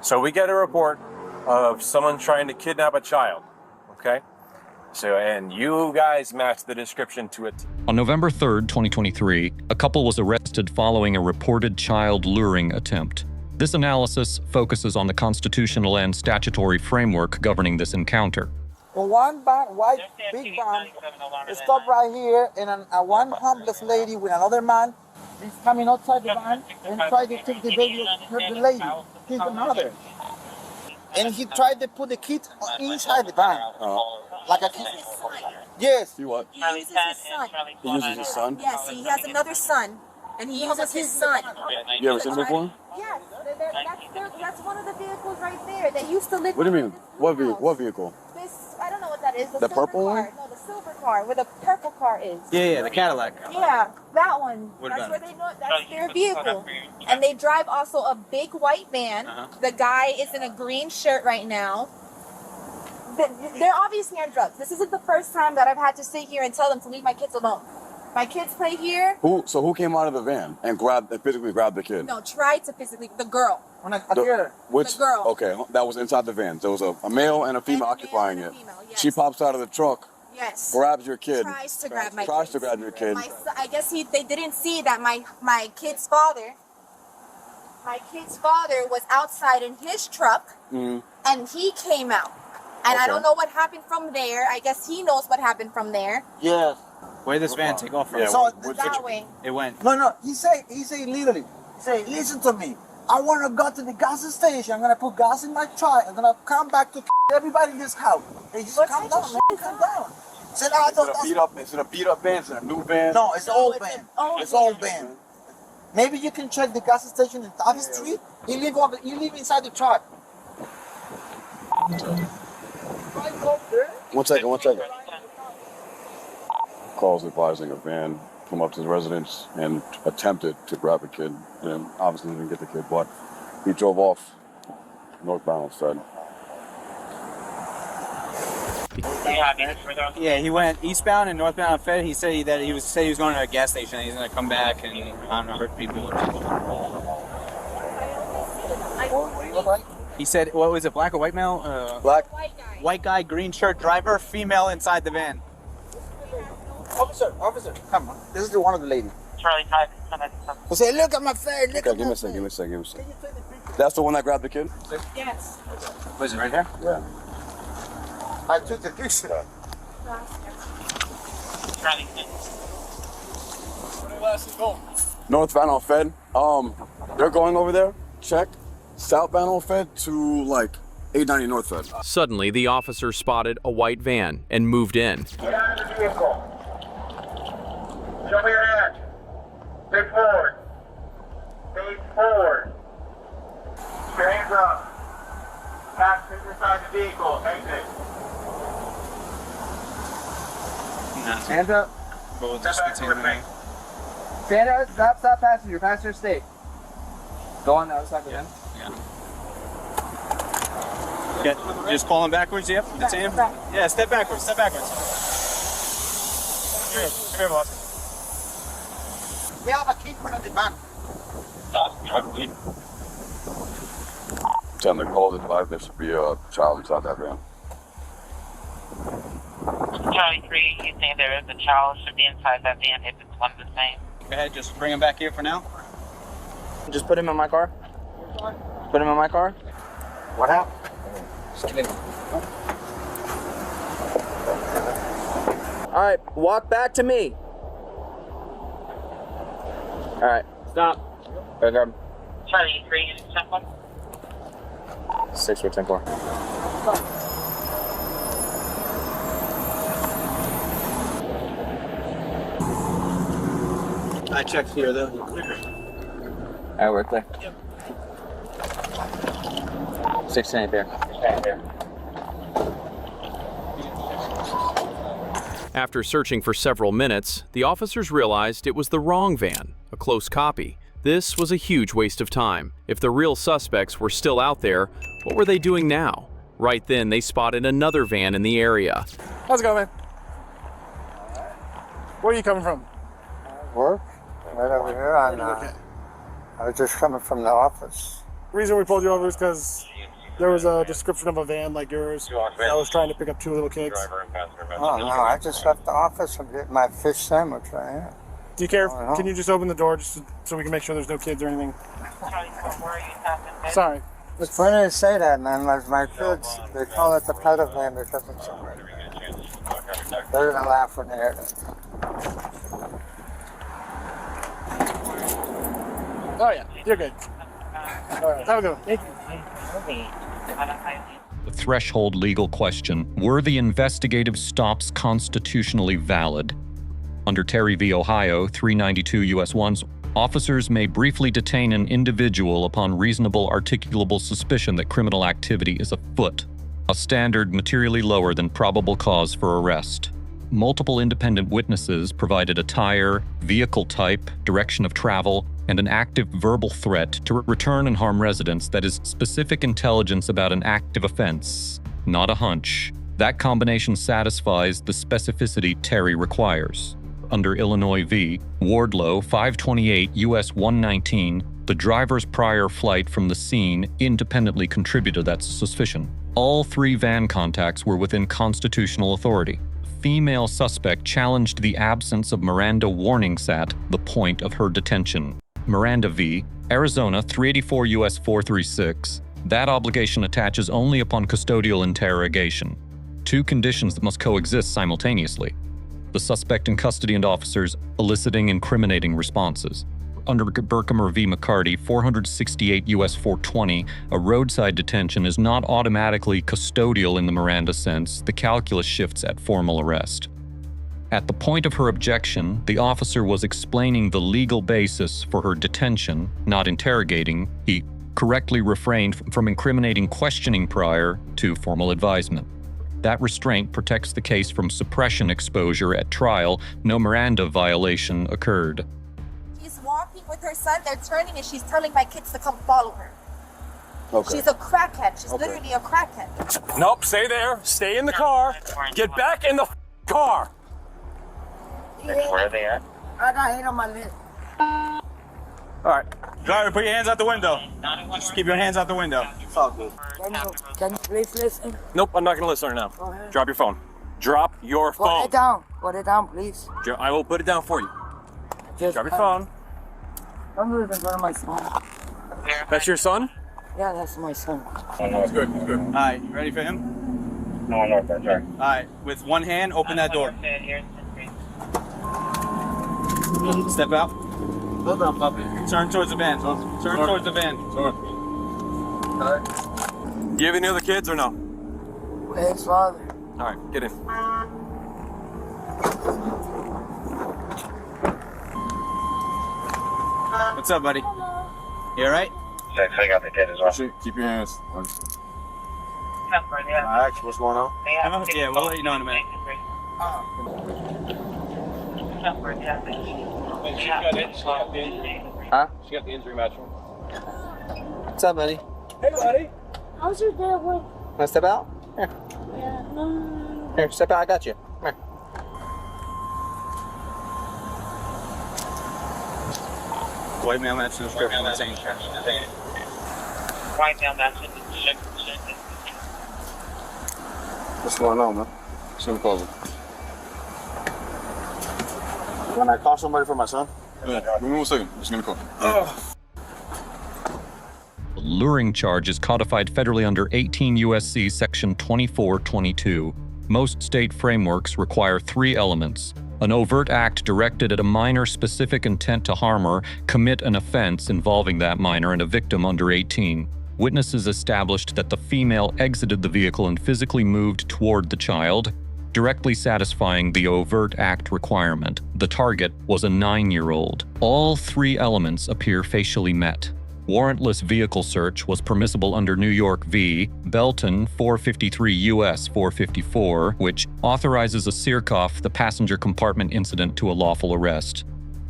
So we get a report of someone trying to kidnap a child, okay? So, and you guys match the description to it. On November 3rd, 2023, a couple was arrested following a reported child luring attempt. This analysis focuses on the constitutional and statutory framework governing this encounter. Well, one white big van stopped right here, and one homeless lady with another man is coming outside the van and tried to take the baby of the lady, his mother. And he tried to put the kid inside the van. Like a kid. Yes. You what? He uses his son. He uses his son? Yes, he has another son, and he uses his son. You ever seen him before? Yes, that's one of the vehicles right there. They used to live. What do you mean? What vehicle? This, I don't know what that is. The purple one? No, the silver car, where the purple car is. Yeah, the Cadillac. Yeah, that one. What That's about where they know. That's their vehicle. And they drive also a big white van. The guy is in a green shirt right now. They're obviously on drugs. This isn't the first time that I've had to sit here and tell them to leave my kids alone. My kids play here. So who came out of the van and physically grabbed the kid? No, tried to physically. The girl. Which? The girl. Okay, that was inside the van. There was a male and a female occupying it. Yes. She pops out of the truck. Yes. Grabs your kid. Tries to grab my Tries kids. to grab your kid. I guess they didn't see that my kid's father. My kid's father was outside in his truck, and he came out. And I don't know what happened from there. I guess he knows what happened from there. Yes. Where did this van take off from? Yeah, So That way. It went. No. He say literally. He say, listen to me. I want to go to the gas station. I'm gonna put gas in my truck. I'm gonna come back to everybody in this house. Hey, just calm down, man. Calm down. Said, It's in a beat up van. It's in a new van. No, it's an old van. It's old van. Maybe you can check the gas station in Tavi Street. You live inside the truck. One second. Calls advising a van come up to the residence and attempted to grab a kid. And obviously didn't get the kid, but he drove off northbound instead. Yeah, he went eastbound and northbound on Fed. He said he was going to a gas station. And he's going to come back and I don't know, hurt people. What do you look like? He said, what was it, black or white male? Black. White guy, green shirt, driver, female inside the van. Officer, come on. This is the one of the lady. Charlie 5. He say, look at my face, look at Give me my a second. face. That's the one that grabbed the kid? Yes. Was it right there? Yeah. I took the picture. Charlie 6. Northbound on Fed. They're going over there. Check. Southbound on Fed to like 890 North Fed. Suddenly, the officer spotted a white van and moved in. Get out of the vehicle. Show me your hands. Face forward. Face forward. Keep your hands up. Passengers inside the vehicle. Exit. Hands up. We'll just continue. Stand up, stop, passenger. Passenger, stay. Go on the other side of the van. Yeah, just falling backwards, yep. Detain him. Yeah, step backwards. Come here, boss. We have a key for the van. Time they called advised there should be a child inside that van. Charlie 3, you think there is a child should be inside that van if it's one of the same? Go ahead, just bring him back here for now. Just put him in my car. Put him in my car. What happened? Just kidding. All right, walk back to me. All right, stop. Okay. Charlie 3, you check one? 6 for 10 4. I checked here, though. All right, we're clear. Yep. 16 there. After searching for several minutes, the officers realized it was the wrong van, a close copy. This was a huge waste of time. If the real suspects were still out there, what were they doing now? Right then, they spotted another van in the area. How's it going, man? Where are you coming from? Work? Right over here. I was just coming from the office. The reason we pulled you over is because there was a description of a van like yours that was trying to pick up 2 little kids. Oh, no, I just left the office and get my fish sandwich right here. Do you care? Oh, Can you just open the door just so we can make sure there's no kids or anything? Sorry. It's funny to say that, man. Like my kids, they call it the pedal van because it's they're gonna laugh when they hear it. Oh yeah, you're good. All right, have a good one. Thank you. The threshold legal question: were the investigative stops constitutionally valid? Under Terry v. Ohio, 392 U.S. 1, officers may briefly detain an individual upon reasonable articulable suspicion that criminal activity is afoot, a standard materially lower than probable cause for arrest. Multiple independent witnesses provided attire, vehicle type, direction of travel, and an active verbal threat to return and harm residents that is specific intelligence about an active offense, not a hunch. That combination satisfies the specificity Terry requires. Under Illinois v. Wardlow, 528 U.S. 119, the driver's prior flight from the scene independently contributed to that suspicion. All 3 van contacts were within constitutional authority. Female suspect challenged the absence of Miranda warnings at the point of her detention. Miranda v. Arizona, 384 U.S. 436, that obligation attaches only upon custodial interrogation. 2 conditions that must coexist simultaneously: the suspect in custody and officers eliciting incriminating responses. Under Berkemer v. McCarty, 468 U.S. 420, a roadside detention is not automatically custodial in the Miranda sense. The calculus shifts at formal arrest. At the point of her objection, the officer was explaining the legal basis for her detention, not interrogating. He correctly refrained from incriminating questioning prior to formal advisement. That restraint protects the case from suppression exposure at trial. No Miranda violation occurred. She's walking with her son, they're turning and she's telling my kids to come follow her. Okay. She's a crackhead. She's literally a crackhead. Nope, stay there. Stay in the car. Get back in the car. Where are they at? I got hit on my lip. All right. Driver, put your hands out the window. Just keep your hands out the window. It's all good. Can you please listen? Nope, I'm not going to listen right now. Go ahead. Drop your phone. Drop your phone. Put it down. Put it down, please. I will put it down for you. Just Drop your phone. I'm going to go to my son. That's your son? Yeah, that's my son. It's good. It's good. All right, you ready for him? No, that's right. All right, with one hand, open that door. Step out. Hold on, puppy. Turn towards the van. Turn towards the van. Do you have any other kids or no? His father. All right, get in. What's up, buddy? You all right? I got the kid as well. Keep your hands. Max, what's going on? Yeah, we'll let you know in a minute. Huh? She got the injury match. What's up, buddy? Hey, buddy. How's your dad work? Want to step out? Here. Yeah, no. Here, step out. I got you. Come here. White male match the description. Right now, that's it. What's going on, man? Some problem. Can I call somebody for my son? Yeah, give me 1 second. Just gonna call. The luring charge is codified federally under 18 U.S.C. Section 2422. Most state frameworks require 3 elements: an overt act directed at a minor specific intent to harm or commit an offense involving that minor and a victim under 18. Witnesses established that the female exited the vehicle and physically moved toward the child, directly satisfying the overt act requirement. The target was a 9-year-old. All 3 elements appear facially met. Warrantless vehicle search was permissible under New York v. Belton 453 U.S. 454, which authorizes a Sirkoff, the passenger compartment incident, to a lawful arrest.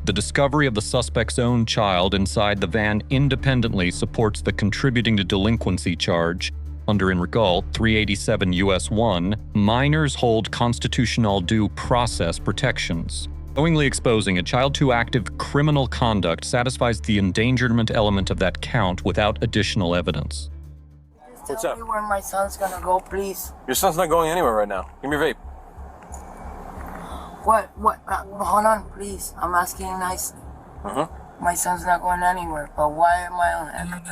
The discovery of the suspect's own child inside the van independently supports the contributing to delinquency charge. Under in Regal 387 U.S. 1, minors hold constitutional due process protections. Knowingly exposing a child to active criminal conduct satisfies the endangerment element of that count without additional evidence. Tell me where my son's gonna go, please. Your son's not going anywhere right now. Give me your vape. What? Hold on, please. I'm asking nicely. My son's not going anywhere, but why am I on echo?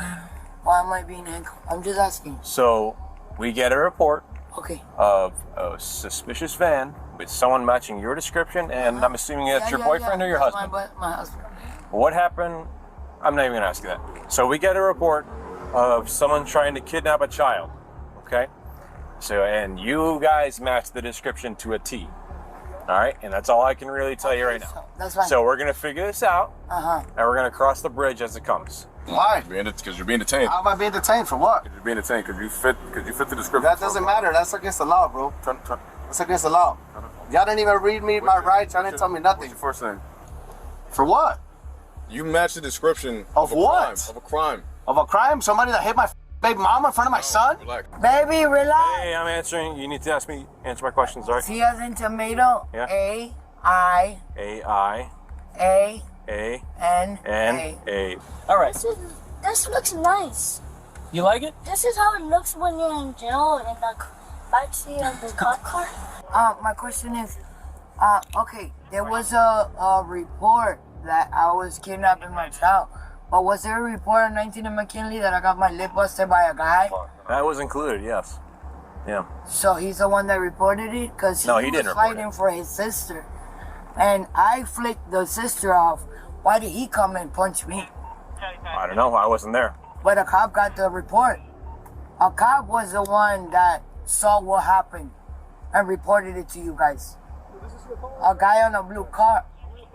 Why am I being echo? I'm just asking. So, we get a report Okay. of a suspicious van with someone matching your description, and I'm assuming that's your boyfriend or your That's husband. My husband. What happened? I'm not even gonna ask you that. So we get a report of someone trying to kidnap a child, okay? So, and you guys match the description to a T, all right? And that's all I can really tell you right now. That's fine. So we're gonna figure this out, and we're gonna cross the bridge as it comes. Why? Because you're being detained. How am I being detained for what? You're being detained because you fit the description. That doesn't matter. That's against the law, bro. That's against the law. Y'all didn't even read me my rights. Y'all didn't tell me nothing. What's your first name? For what? You match the description Of a what? crime, of a crime. Of a crime? Somebody that hit my baby mama in front of my son? Relax. Baby, relax. Hey, I'm answering. You need to answer my questions, all right? T as in tomato. Yeah. A-I. A-I. A. A. N-A. All right. This looks nice. You like it? This is how it looks when you're in jail in the backseat of the cop car. My question is, okay, there was a report that I was kidnapping my child, but was there a report on 19 and McKinley that I got my lip busted by a guy? That was included, yes. Yeah. So he's the one that reported it? Because No, he was didn't report fighting for his sister. And I flicked the sister off. Why did he come and punch me? I don't know. I wasn't there. But a cop got the report. A cop was the one that saw what happened and reported it to you guys. A guy on a blue car,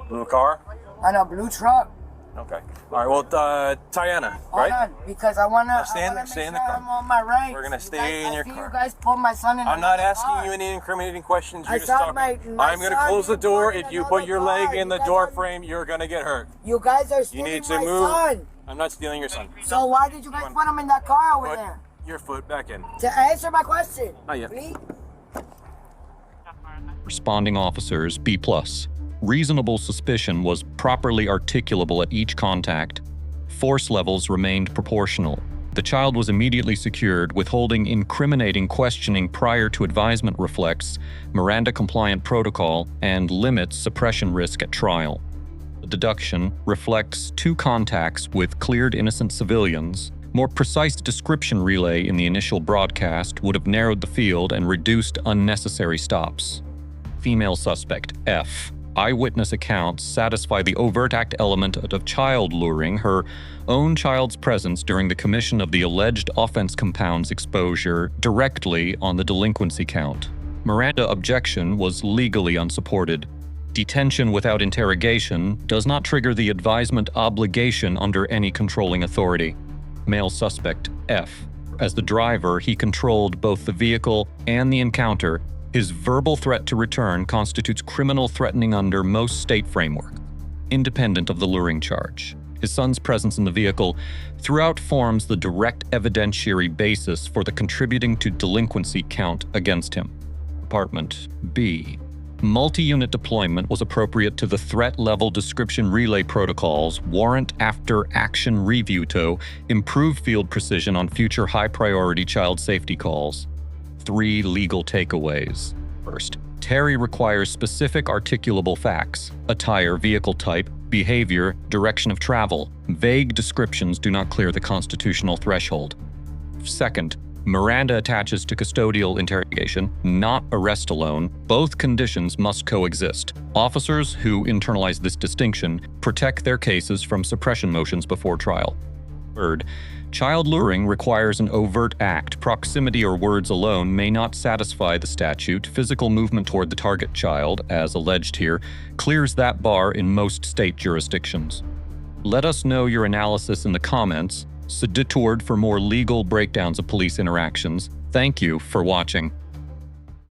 Blue car? on a blue truck. Okay. All right. Well, Tiana, Hold right? on, because I wanna Stay in make the sure car. I'm on my rights. We're gonna You stay guys- in your I see car. You guys put my son in I'm not another asking car. you any incriminating questions. I You're just saw talking. my I'm going to son close the door. in If you put your another leg car. in the You guys door are- frame, you're going to get hurt. You guys are You stealing need to my move. son. I'm not stealing your son. So why did you guys put him in that car over Put there? your foot back in. To answer my question. Not yet. Please? Responding officers, B+. Reasonable suspicion was properly articulable at each contact. Force levels remained proportional. The child was immediately secured. Withholding incriminating questioning prior to advisement reflects Miranda-compliant protocol and limits suppression risk at trial. The deduction reflects 2 contacts with cleared innocent civilians. More precise description relay in the initial broadcast would have narrowed the field and reduced unnecessary stops. Female suspect, F. Eyewitness accounts satisfy the overt act element of child luring. Her own child's presence during the commission of the alleged offense compounds exposure directly on the delinquency count. Miranda objection was legally unsupported. Detention without interrogation does not trigger the advisement obligation under any controlling authority. Male suspect, F. As the driver, he controlled both the vehicle and the encounter. His verbal threat to return constitutes criminal threatening under most state framework, independent of the luring charge. His son's presence in the vehicle throughout forms the direct evidentiary basis for the contributing to delinquency count against him. Department B. Multi-unit deployment was appropriate to the threat level description relay protocols, warrant after action review to improve field precision on future high-priority child safety calls. 3 legal takeaways. First, Terry requires specific articulable facts: attire, vehicle type, behavior, direction of travel. Vague descriptions do not clear the constitutional threshold. Second, Miranda attaches to custodial interrogation, not arrest alone. Both conditions must coexist. Officers who internalize this distinction protect their cases from suppression motions before trial. Third, child luring requires an overt act. Proximity or words alone may not satisfy the statute. Physical movement toward the target child, as alleged here, clears that bar in most state jurisdictions. Let us know your analysis in the comments. Stay tuned for more legal breakdowns of police interactions. Thank you for watching.